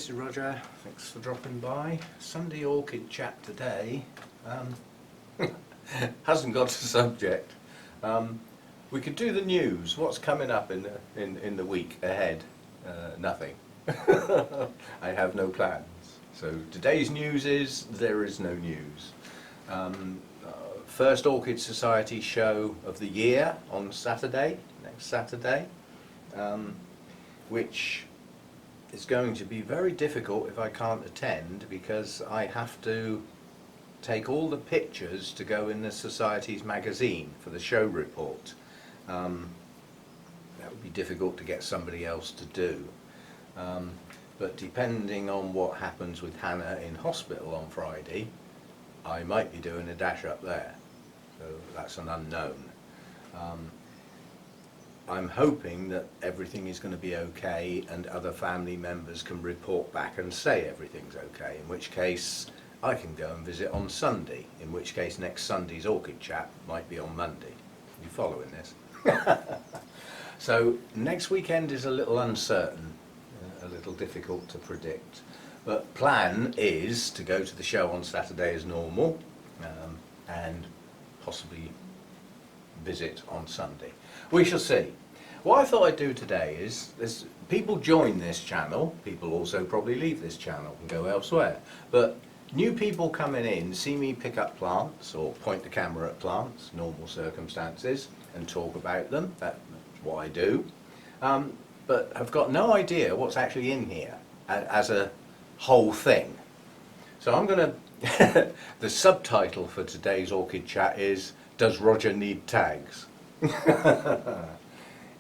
this is Roger. Thanks for dropping by. Sunday orchid chat today. Hasn't got a subject. We could do the news. What's coming up in the week ahead? Nothing. I have no plans. So today's news is there is no news. First Orchid Society show of the year on Saturday, next Saturday, which is going to be very difficult if I can't attend, because I have to take all the pictures to go in the Society's magazine for the show report. That would be difficult to get somebody else to do. But depending on what happens with Hannah in hospital on Friday, I might be doing a dash up there. So that's an unknown. I'm hoping that everything is going to be okay and other family members can report back and say everything's okay, in which case I can go and visit on Sunday, in which case next Sunday's Orchid Chat might be on Monday. You following this? So next weekend is a little uncertain, a little difficult to predict, but plan is to go to the show on Saturday as normal, and possibly visit on Sunday. We shall see. What I thought I'd do today is, people join this channel, people also probably leave this channel and go elsewhere, but new people coming in see me pick up plants or point the camera at plants, normal circumstances, and talk about them. That's what I do, but have got no idea what's actually in here as a whole thing. So I'm going to, the subtitle for today's Orchid Chat is, Does Roger Need Tags?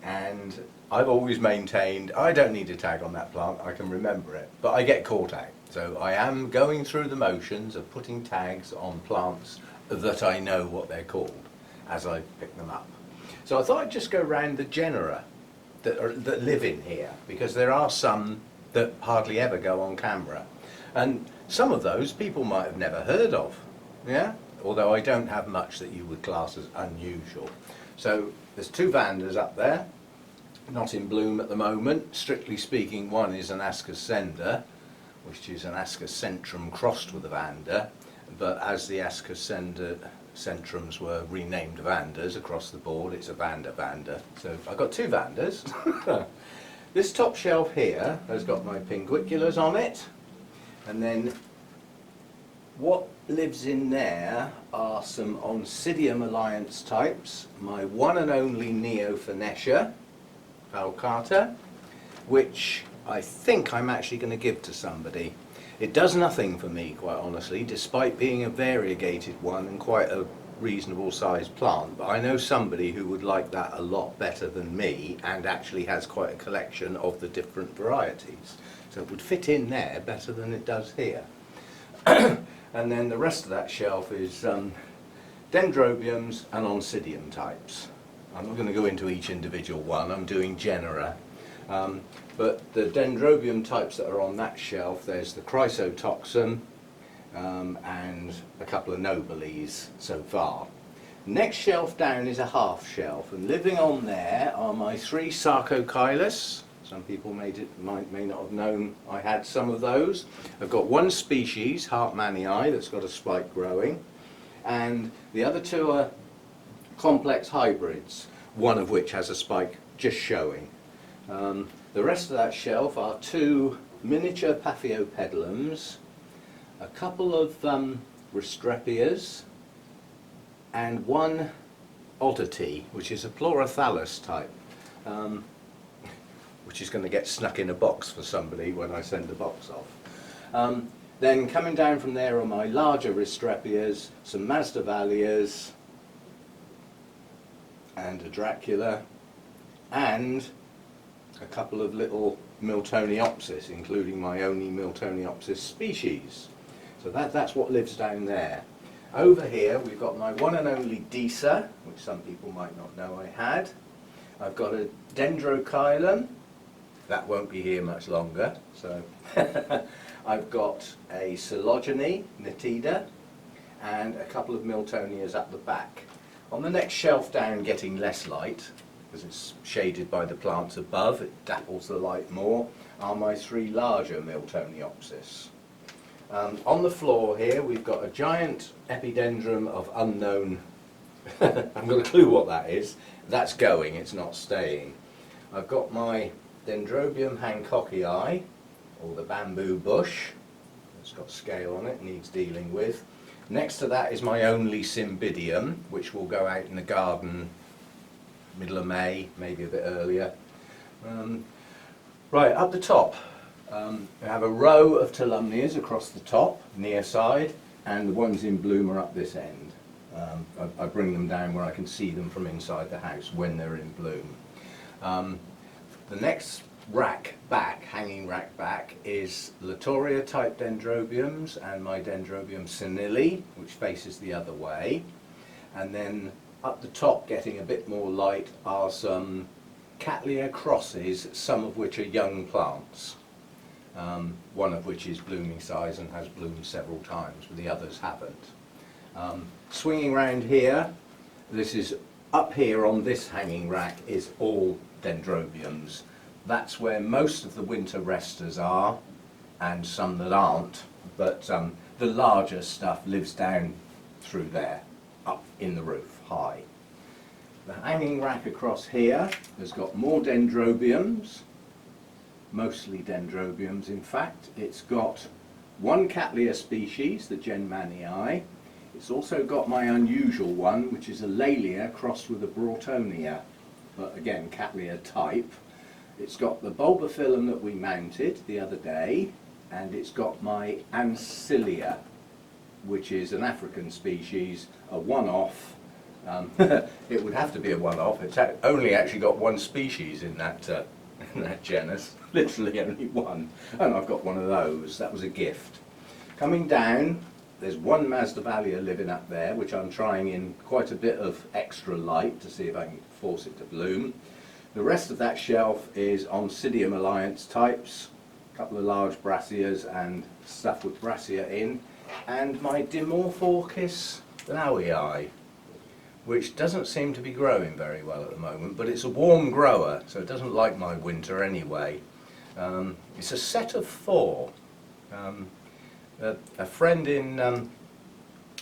And I've always maintained I don't need a tag on that plant, I can remember it, but I get caught out. So I am going through the motions of putting tags on plants that I know what they're called as I pick them up. So I thought I'd just go around the genera that live in here, because there are some that hardly ever go on camera. And some of those people might have never heard of, yeah? Although I don't have much that you would class as unusual. So there's two vandas up there, not in bloom at the moment. Strictly speaking, one is an Ascoscenda, which is an Ascocentrum crossed with a vanda, but as the Ascocenda centrums were renamed vandas across the board, it's a vanda. So I've got two vandas. This top shelf here has got my pinguiculars on it, and then what lives in there are some Oncidium alliance types, my one and only Neophonetia falcata, which I think I'm actually going to give to somebody. It does nothing for me, quite honestly, despite being a variegated one and quite a reasonable sized plant, but I know somebody who would like that a lot better than me and actually has quite a collection of the different varieties. So it would fit in there better than it does here. And then the rest of that shelf is Dendrobiums and Oncidium types. I'm not going to go into each individual one, I'm doing genera. But the Dendrobium types that are on that shelf, there's the Chrysotoxum and a couple of Nobiles so far. Next shelf down is a half shelf, and living on there are my three Sarcochilus. Some people may not have known I had some of those. I've got one species, Hartmannii, that's got a spike growing, and the other two are complex hybrids, one of which has a spike just showing. The rest of that shelf are two miniature Paphiopedilums, a couple of Restrepias, and one oddity, which is a Pleurothallus type, which is going to get snuck in a box for somebody when I send the box off. Then coming down from there are my larger Restrepias, some Masdevallias, and a Dracula, and a couple of little Miltoniopsis, including my only Miltoniopsis species. So that's what lives down there. Over here we've got my one and only Disa, which some people might not know I had. I've got a Dendrochilum, that won't be here much longer. So I've got a Coelogene, Nitida, and a couple of Miltonias at the back. On the next shelf down, getting less light, because it's shaded by the plants above, it dapples the light more, are my 3 larger Miltoniopsis. On the floor here we've got a giant epidendrum of unknown, I haven't got a clue what that is. That's going, it's not staying. I've got my Dendrobium Hancockii, or the bamboo bush. It's got scale on it, needs dealing with. Next to that is my only Cymbidium, which will go out in the garden middle of May, maybe a bit earlier. Right, up the top, I have a row of Tolumnias across the top, near side, and the ones in bloom are up this end. I bring them down where I can see them from inside the house when they're in bloom. The next rack back, hanging rack back, is Latoria type Dendrobiums and my Dendrobium senile, which faces the other way. And then up the top, getting a bit more light, are some Cattleya crosses, some of which are young plants. One of which is blooming size and has bloomed several times, but the others haven't. Swinging round here, this is up here on this hanging rack is all Dendrobiums. That's where most of the winter resters are, and some that aren't, but the larger stuff lives down through there, up in the roof, high. The hanging rack across here has got more Dendrobiums, mostly Dendrobiums in fact. It's got one Cattleya species, the Genmanii. It's also got my unusual one, which is a Laelia crossed with a Broughtonia, but again Cattleya type. It's got the bulbophyllum that we mounted the other day, and it's got my Ancilia, which is an African species, a one-off. It would have to be a one-off. It's only actually got one species in that genus, literally only one. And I've got one of those. That was a gift. Coming down, there's one Masdevallia living up there, which I'm trying in quite a bit of extra light to see if I can force it to bloom. The rest of that shelf is Oncidium alliance types, a couple of large Brassias and stuff with Brassia in, and my Dimorphorchis Lowii, which doesn't seem to be growing very well at the moment, but it's a warm grower, so it doesn't like my winter anyway. It's a set of 4. A friend in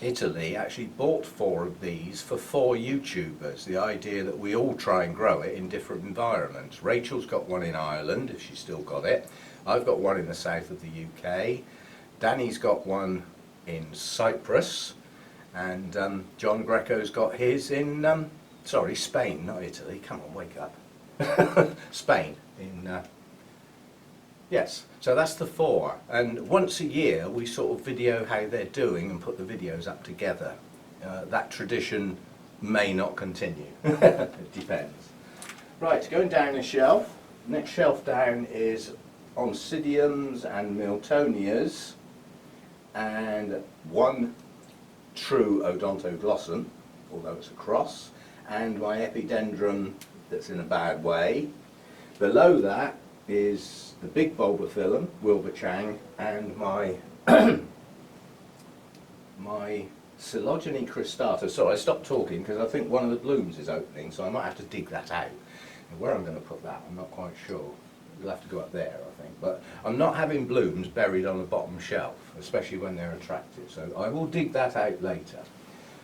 Italy actually bought 4 of these for 4 YouTubers. The idea that we all try and grow it in different environments. Rachel's got one in Ireland, if she's still got it. I've got one in the south of the UK. Danny's got one in Cyprus. And John Greco's got his in, sorry, Spain, not Italy. Come on, wake up. Spain. Yes, so that's the 4. And once a year we sort of video how they're doing and put the videos up together. That tradition may not continue. It depends. Right, going down the shelf. Next shelf down is Oncidiums and Miltonias, and one true Odontoglossum, although it's a cross, and my Epidendrum that's in a bad way. Below that is the big bulbophyllum, Wilbur-Chang, and my my Coelogene cristata. Sorry, I stopped talking because I think one of the blooms is opening, so I might have to dig that out. And where I'm going to put that, I'm not quite sure. You'll have to go up there, I think. But I'm not having blooms buried on the bottom shelf, especially when they're attractive. So I will dig that out later.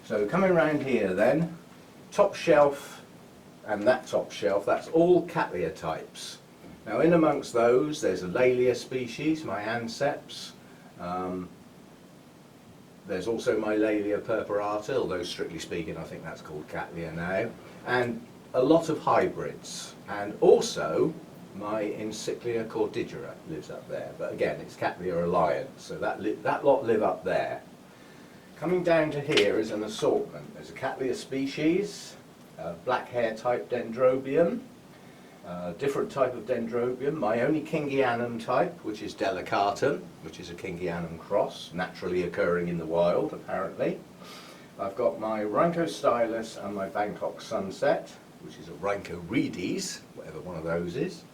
So coming around here then, top shelf and that top shelf, that's all Cattleya types. Now in amongst those, there's a Laelia species, my Anceps. There's also my Laelia purpurata, although strictly speaking I think that's called Cattleya now. And a lot of hybrids. And also my Encyclia cordigera lives up there. But again, it's Cattleya alliance, so that lot live up there. Coming down to here is an assortment. There's a Cattleya species, black hair type Dendrobium, different type of Dendrobium, my only Kingianum type, which is Delicatum, which is a Kingianum cross, naturally occurring in the wild apparently. I've got my Rhynchostylus and my Bangkok Sunset, which is a Rhynchoredes, whatever one of those is.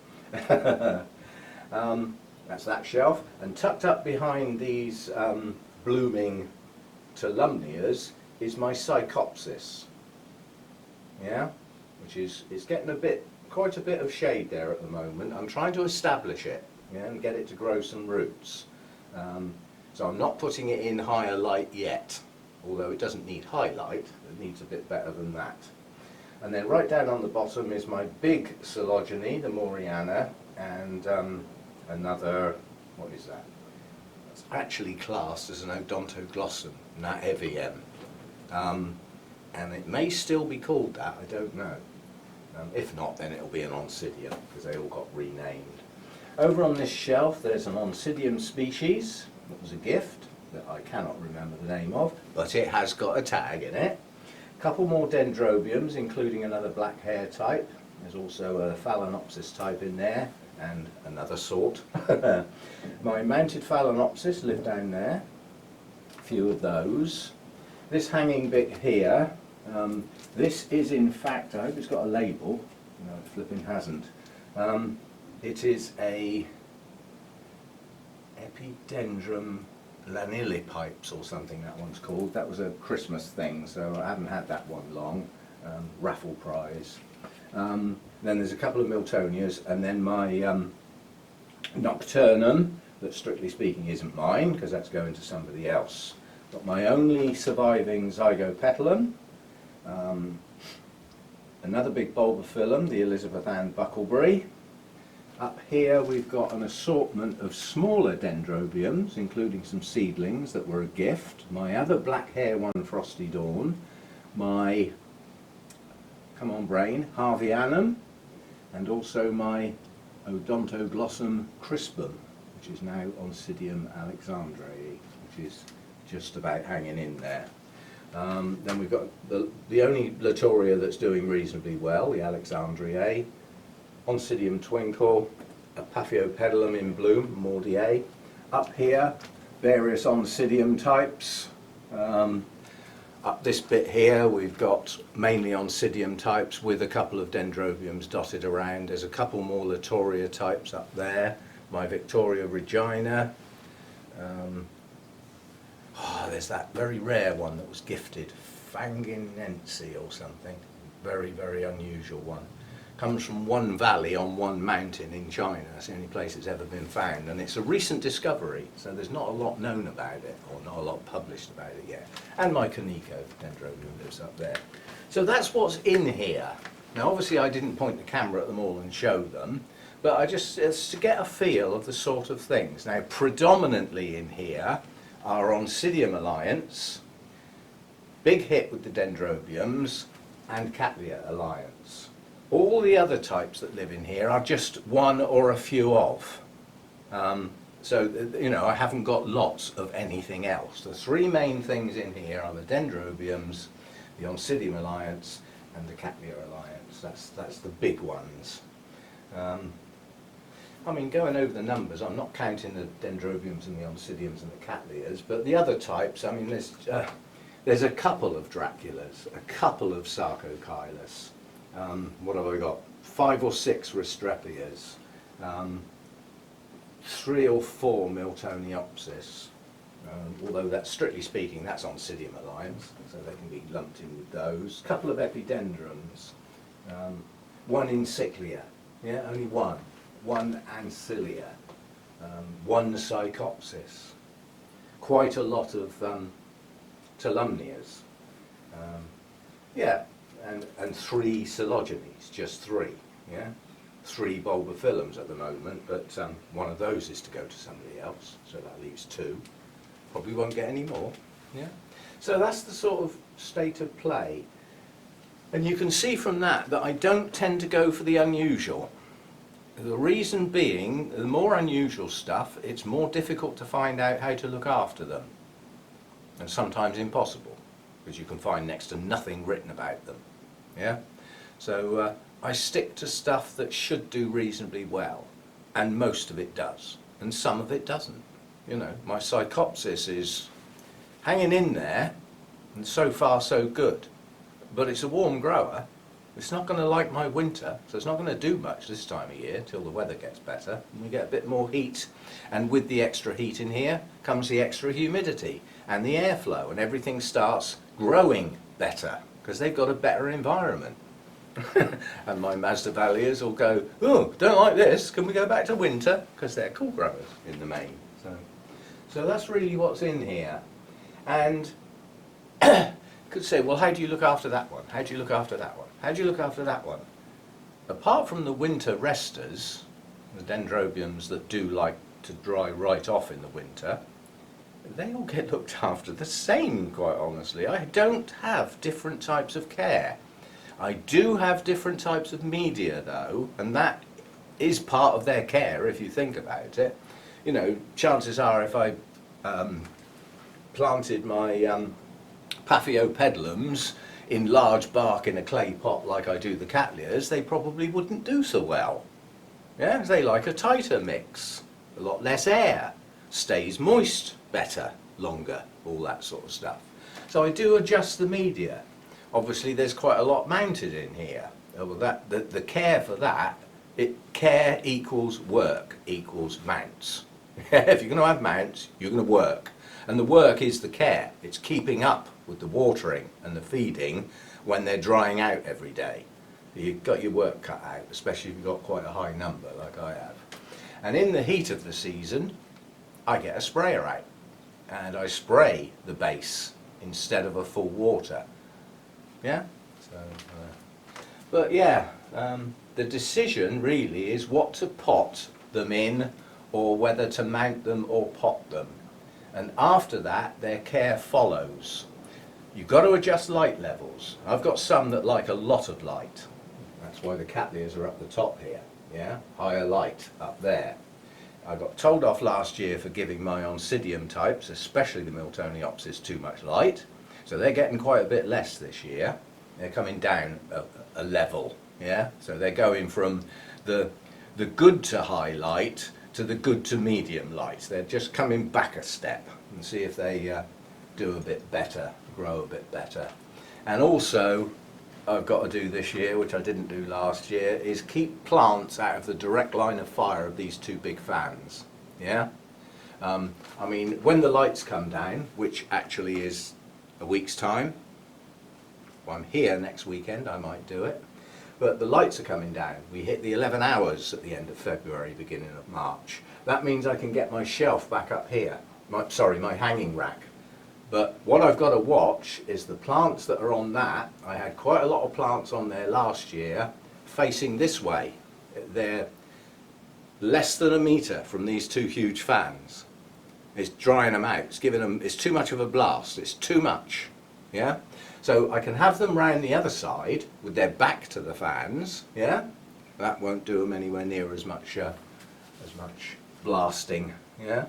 That's that shelf, and tucked up behind these blooming Tolumnias is my Psychopsis. Yeah? which is, it's getting quite a bit of shade there at the moment. I'm trying to establish it, yeah, and get it to grow some roots. So I'm not putting it in higher light yet, although it doesn't need high light, it needs a bit better than that. And then right down on the bottom is my big Coelogene, the Moriana, and another, what is that? It's actually classed as an Odontoglossum, Nat Eviem. And it may still be called that, I don't know. If not, then it'll be an Oncidium, because they all got renamed. Over on this shelf there's an Oncidium species that was a gift that I cannot remember the name of, but it has got a tag in it. A couple more Dendrobiums, including another black hair type. There's also a Phalaenopsis type in there, and another sort. My mounted Phalaenopsis live down there, a few of those. This hanging bit here, this is in fact, I hope it's got a label, no it flipping hasn't. It is a Epidendrum lanilipipes or something that one's called. That was a Christmas thing, so I haven't had that one long. Raffle prize. Then there's a couple of Miltonias, and then my Nocturnum, that strictly speaking isn't mine, because that's going to somebody else. Got my only surviving Zygopetalum, another big Bulbophyllum, the Elizabeth Ann Buckleberry. Up here we've got an assortment of smaller Dendrobiums, including some seedlings that were a gift. My other black hair one, Frosty Dawn. My, come on brain, Harveyanum. And also my Odontoglossum crispum, which is now Oncidium alexandrae, which is just about hanging in there. Then we've got the only Latoria that's doing reasonably well, the Alexandriae. Oncidium twinkle, a Paphiopedilum in bloom, Mordier. Up here, various Oncidium types. Up this bit here, we've got mainly Oncidium types with a couple of Dendrobiums dotted around. There's a couple more Latoria types up there. My Victoria Regina. There's that very rare one that was gifted, Fanginense or something. Very, very unusual one. Comes from one valley on one mountain in China. It's the only place it's ever been found, and it's a recent discovery, so there's not a lot known about it, or not a lot published about it yet. And my Kaneko Dendrobium lives up there. So that's what's in here. Now obviously I didn't point the camera at them all and show them, but it's to get a feel of the sort of things. Now predominantly in here are Oncidium Alliance, big hit with the Dendrobiums, and Cattleya Alliance. All the other types that live in here are just one or a few of. So, you know, I haven't got lots of anything else. The three main things in here are the Dendrobiums, the Oncidium Alliance, and the Cattleya Alliance. That's the big ones. I mean, going over the numbers, I'm not counting the Dendrobiums and the Oncidiums and the Cattleyas, but the other types, I mean, there's a couple of Draculas, a couple of Sarcochilus. What have I got? 5 or 6 Restrepias, 3 or 4 Miltoniopsis, although that's strictly speaking that's Oncidium Alliance, so they can be lumped in with those. A couple of Epidendrums, 1 Encyclia, yeah, only one. 1 Ancilia, 1 Psychopsis, quite a lot of Tolumnias, yeah. And 3 Coelogenes, just 3, yeah? 3 Bulbophyllums at the moment, but one of those is to go to somebody else, so that leaves 2. Probably won't get any more, yeah? So that's the sort of state of play. And you can see from that I don't tend to go for the unusual. The reason being, the more unusual stuff, it's more difficult to find out how to look after them. And sometimes impossible, because you can find next to nothing written about them. Yeah, so I stick to stuff that should do reasonably well, and most of it does, and some of it doesn't. You know, my Psychopsis is hanging in there, and so far so good, but it's a warm grower. It's not going to like my winter, so it's not going to do much this time of year till the weather gets better and we get a bit more heat. And with the extra heat in here comes the extra humidity and the airflow, and everything starts growing better because they've got a better environment. And my Masdevallias will go, oh, don't like this, can we go back to winter? Because they're cool growers in the main. So that's really what's in here. And could say, well, how do you look after that one? How do you look after that one? How do you look after that one? Apart from the winter resters, the dendrobiums that do like to dry right off in the winter, they all get looked after the same, quite honestly. I don't have different types of care. I do have different types of media though, and that is part of their care if you think about it. You know, chances are if I planted my Paphiopedilums in large bark in a clay pot like I do the Cattleyas, they probably wouldn't do so well. Yeah, they like a tighter mix, a lot less air, stays moist better, longer, all that sort of stuff. So I do adjust the media. Obviously there's quite a lot mounted in here. Well, the care for that, care equals work equals mounts. If you're going to have mounts, you're going to work. And the work is the care. It's keeping up with the watering and the feeding when they're drying out every day. You've got your work cut out, especially if you've got quite a high number like I have. And in the heat of the season, I get a sprayer out and I spray the base instead of a full water. Yeah? So, but yeah, the decision really is what to pot them in or whether to mount them or pot them. And after that, their care follows. You've got to adjust light levels. I've got some that like a lot of light. That's why the Cattleyas are up the top here. Yeah, higher light up there. I got told off last year for giving my Oncidium types, especially the Miltoniopsis, too much light. So they're getting quite a bit less this year. They're coming down a level. Yeah, so they're going from the good to high light to the good to medium light. They're just coming back a step and see if they do a bit better, grow a bit better. And also, I've got to do this year, which I didn't do last year, is keep plants out of the direct line of fire of these two big fans. Yeah? I mean, when the lights come down, which actually is a week's time, well, I'm here next weekend, I might do it, but the lights are coming down. We hit the 11 hours at the end of February, beginning of March. That means I can get my shelf back up here, my hanging rack. But what I've got to watch is the plants that are on that. I had quite a lot of plants on there last year facing this way. They're less than a metre from these two huge fans. It's drying them out. It's giving them, it's too much of a blast. It's too much. Yeah? So I can have them round the other side with their back to the fans. Yeah? That won't do them anywhere near as much blasting. Yeah?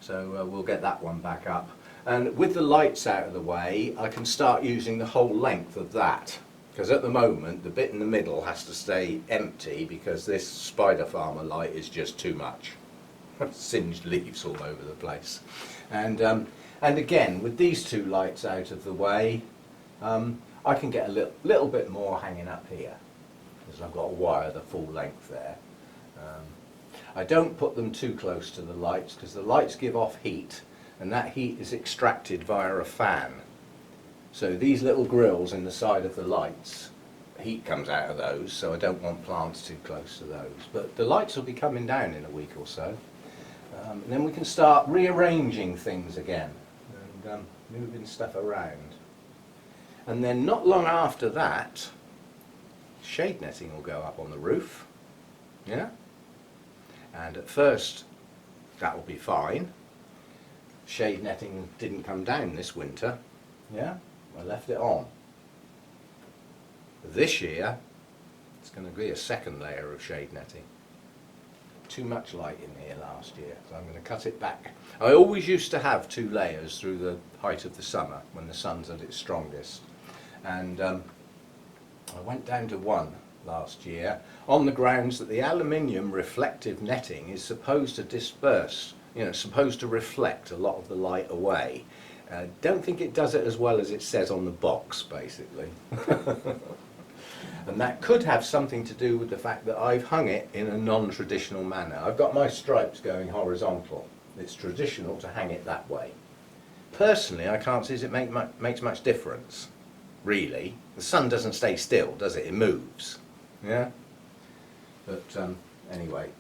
So we'll get that one back up. And with the lights out of the way, I can start using the whole length of that. Because at the moment, the bit in the middle has to stay empty because this Spider Farmer light is just too much. Singed leaves all over the place. And again, with these two lights out of the way, I can get a little bit more hanging up here. Because I've got to wire the full length there. I don't put them too close to the lights because the lights give off heat. And that heat is extracted via a fan. So these little grills in the side of the lights, heat comes out of those, so I don't want plants too close to those. But the lights will be coming down in a week or so. And then we can start rearranging things again and moving stuff around. And then not long after that, shade netting will go up on the roof. Yeah? And at first, that will be fine. Shade netting didn't come down this winter. Yeah, I left it on. This year, it's going to be a second layer of shade netting. Too much light in here last year, so I'm going to cut it back. I always used to have 2 layers through the height of the summer when the sun's at its strongest. And I went down to 1 last year on the grounds that the aluminium reflective netting is supposed to disperse, you know, supposed to reflect a lot of the light away. Don't think it does it as well as it says on the box, basically. And that could have something to do with the fact that I've hung it in a non-traditional manner. I've got my stripes going horizontal. It's traditional to hang it that way. Personally, I can't see as it makes much difference. really. The sun doesn't stay still, does it? It moves. Yeah? But anyway,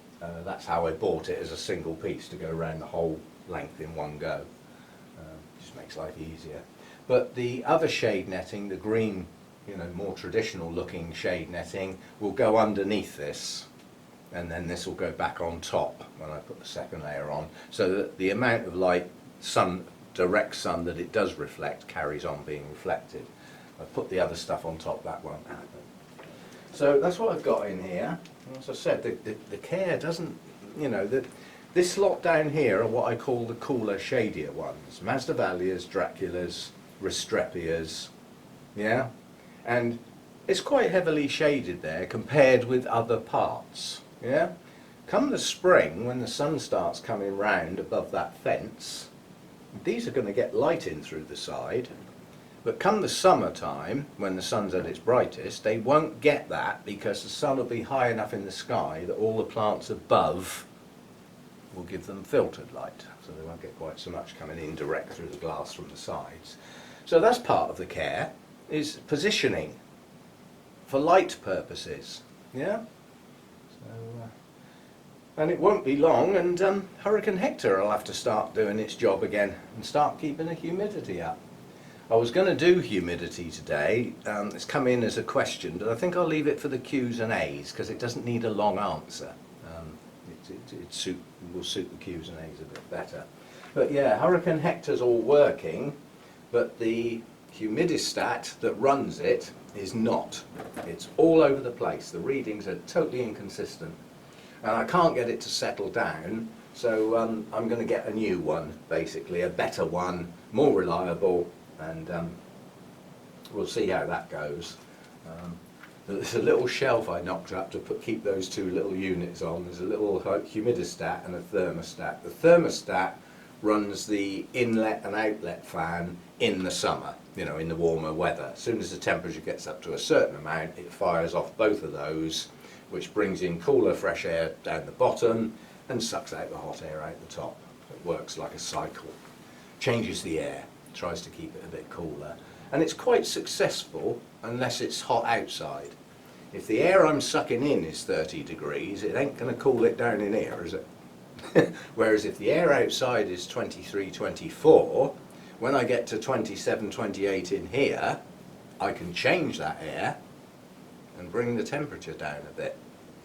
that's how I bought it, as a single piece to go around the whole length in one go. Just makes life easier. But the other shade netting, the green, more traditional looking shade netting, will go underneath this, and then this will go back on top when I put the second layer on, so that the amount of light, direct sun that it does reflect, carries on being reflected. I put the other stuff on top, that won't happen. So that's what I've got in here. As I said, the care doesn't, this lot down here are what I call the cooler, shadier ones. Masdevallias, Draculas, Restrepias, yeah? And it's quite heavily shaded there compared with other parts, yeah? Come the spring, when the sun starts coming round above that fence, these are going to get light in through the side. But come the summertime, when the sun's at its brightest, they won't get that, because the sun will be high enough in the sky that all the plants above will give them filtered light, so they won't get quite so much coming in direct through the glass from the sides. So that's part of the care, is positioning for light purposes, yeah? So, and it won't be long, and Hurricane Hector will have to start doing its job again and start keeping the humidity up. I was going to do humidity today. It's come in as a question, but I think I'll leave it for the Q's and A's, because it doesn't need a long answer. It will suit the Q's and A's a bit better. But yeah, Hurricane Hector's all working, but the humidistat that runs it is not. It's all over the place. The readings are totally inconsistent, and I can't get it to settle down, so I'm going to get a new one, basically, a better one, more reliable, and we'll see how that goes. There's a little shelf I knocked up to keep those two little units on. There's a little humidistat and a thermostat. The thermostat runs the inlet and outlet fan in the summer, in the warmer weather. As soon as the temperature gets up to a certain amount, it fires off both of those, which brings in cooler, fresh air down the bottom and sucks out the hot air out the top. It works like a cycle. Changes the air, tries to keep it a bit cooler. And it's quite successful unless it's hot outside. If the air I'm sucking in is 30 degrees, it ain't going to cool it down in here, is it? Whereas if the air outside is 23, 24, when I get to 27, 28 in here, I can change that air and bring the temperature down a bit,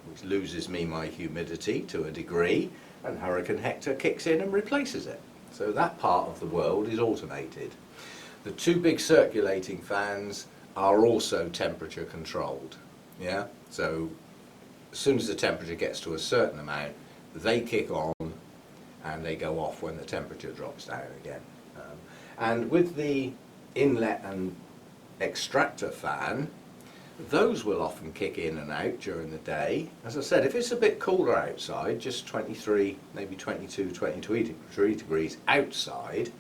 which loses me my humidity to a degree, and Hurricane Hector kicks in and replaces it. So that part of the world is automated. The two big circulating fans are also temperature controlled. Yeah? So as soon as the temperature gets to a certain amount, they kick on and they go off when the temperature drops down again. And with the inlet and extractor fan, those will often kick in and out during the day. As I said, if it's a bit cooler outside, just 23, maybe 22, 23 degrees outside,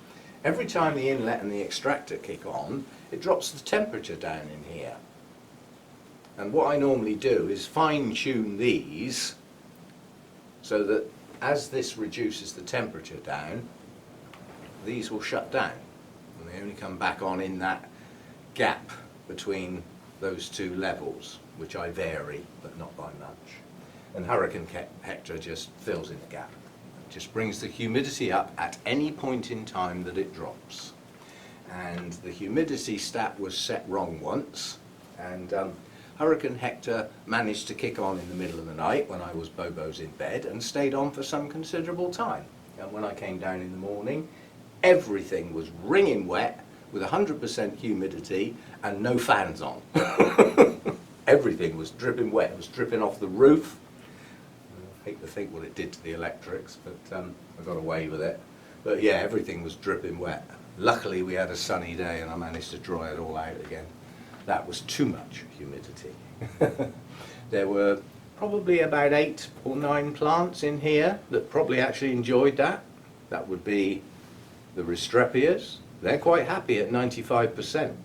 every time the inlet and the extractor kick on, it drops the temperature down in here. And what I normally do is fine-tune these so that as this reduces the temperature down, these will shut down. And they only come back on in that gap between those two levels, which I vary, but not by much. And Hurricane Hector just fills in the gap. It just brings the humidity up at any point in time that it drops. And the humidity stat was set wrong once, and Hurricane Hector managed to kick on in the middle of the night when I was bobos in bed, and stayed on for some considerable time. And when I came down in the morning, everything was wringing wet with 100% humidity and no fans on. Everything was dripping wet. It was dripping off the roof. I hate to think what it did to the electrics, but I got away with it. But yeah, everything was dripping wet. Luckily we had a sunny day and I managed to dry it all out again. That was too much humidity. There were probably about 8 or 9 plants in here that probably actually enjoyed that. That would be the Restrepias. They're quite happy at 95%.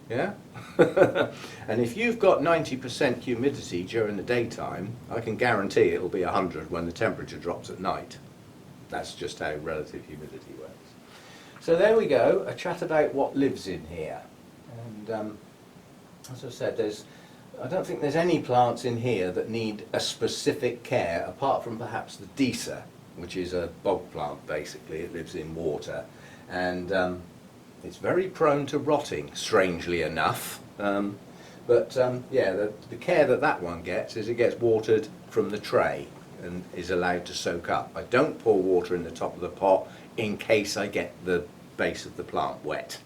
Yeah? And if you've got 90% humidity during the daytime, I can guarantee it'll be 100 when the temperature drops at night. That's just how relative humidity works. So there we go, a chat about what lives in here. And And as I said, I don't think there's any plants in here that need a specific care, apart from perhaps the Disa, which is a bog plant basically. It lives in water, and it's very prone to rotting, strangely enough. Yeah, the care that one gets is it gets watered from the tray and is allowed to soak up. I don't pour water in the top of the pot in case I get the base of the plant wet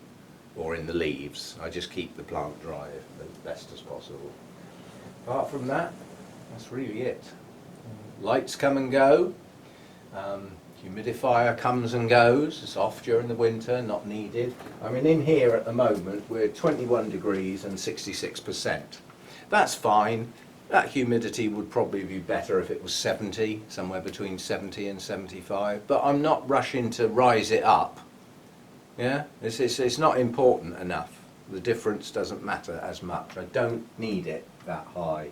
or in the leaves. I just keep the plant dry as best as possible. Apart from that, that's really it. Lights come and go. Humidifier comes and goes. It's off during the winter, not needed. I mean, in here at the moment we're 21 degrees and 66%. That's fine. That humidity would probably be better if it was 70, somewhere between 70 and 75, but I'm not rushing to rise it up. Yeah, it's not important enough. The difference doesn't matter as much. I don't need it that high.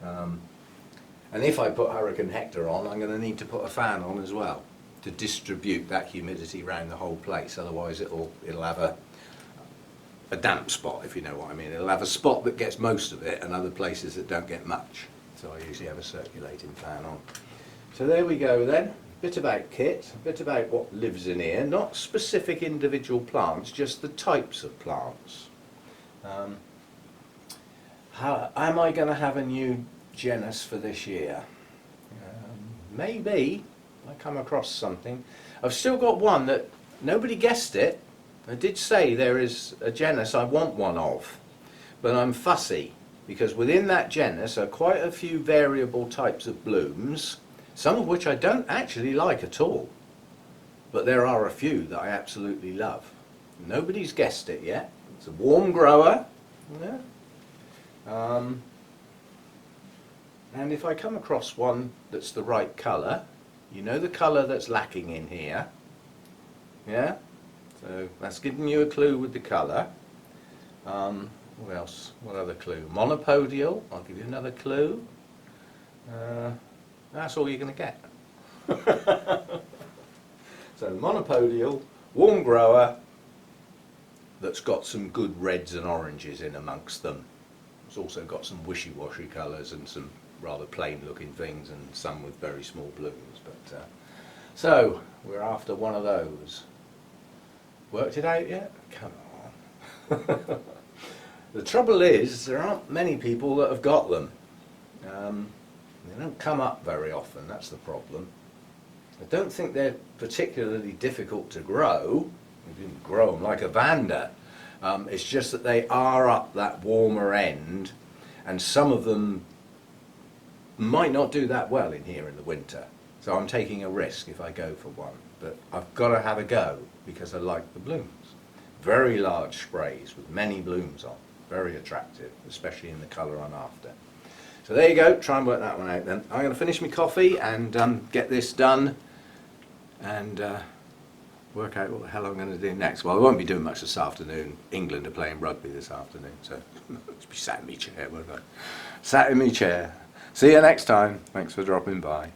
And if I put Hurricane Hector on, I'm going to need to put a fan on as well to distribute that humidity around the whole place. Otherwise it'll have a damp spot, if you know what I mean. It'll have a spot that gets most of it and other places that don't get much. So I usually have a circulating fan on. So there we go then. A bit about kit, a bit about what lives in here. Not specific individual plants, just the types of plants. Am I going to have a new genus for this year? Maybe. I come across something. I've still got one that nobody guessed it. I did say there is a genus I want one of, but I'm fussy because within that genus are quite a few variable types of blooms, some of which I don't actually like at all, but there are a few that I absolutely love. Nobody's guessed it yet. It's a warm grower. Yeah. And if I come across one that's the right colour, you know the colour that's lacking in here, yeah? So that's giving you a clue with the colour. What else? What other clue? Monopodial, I'll give you another clue. That's all you're going to get. So monopodial, warm grower, that's got some good reds and oranges in amongst them. It's also got some wishy-washy colours and some rather plain looking things and some with very small blooms. But so we're after one of those. Worked it out yet? Come on. The trouble is there aren't many people that have got them. They don't come up very often, that's the problem. I don't think they're particularly difficult to grow. You can grow them like a Vanda. It's just that they are up that warmer end, and some of them might not do that well in here in the winter. So I'm taking a risk if I go for one. But I've got to have a go because I like the blooms. Very large sprays with many blooms on. Very attractive, especially in the colour I'm after. So there you go, try and work that one out then. I'm going to finish my coffee and get this done and work out what the hell I'm going to do next. Well, I won't be doing much this afternoon. England are playing rugby this afternoon, so I'll just be sat in my chair, won't I? Sat in my chair. See you next time. Thanks for dropping by.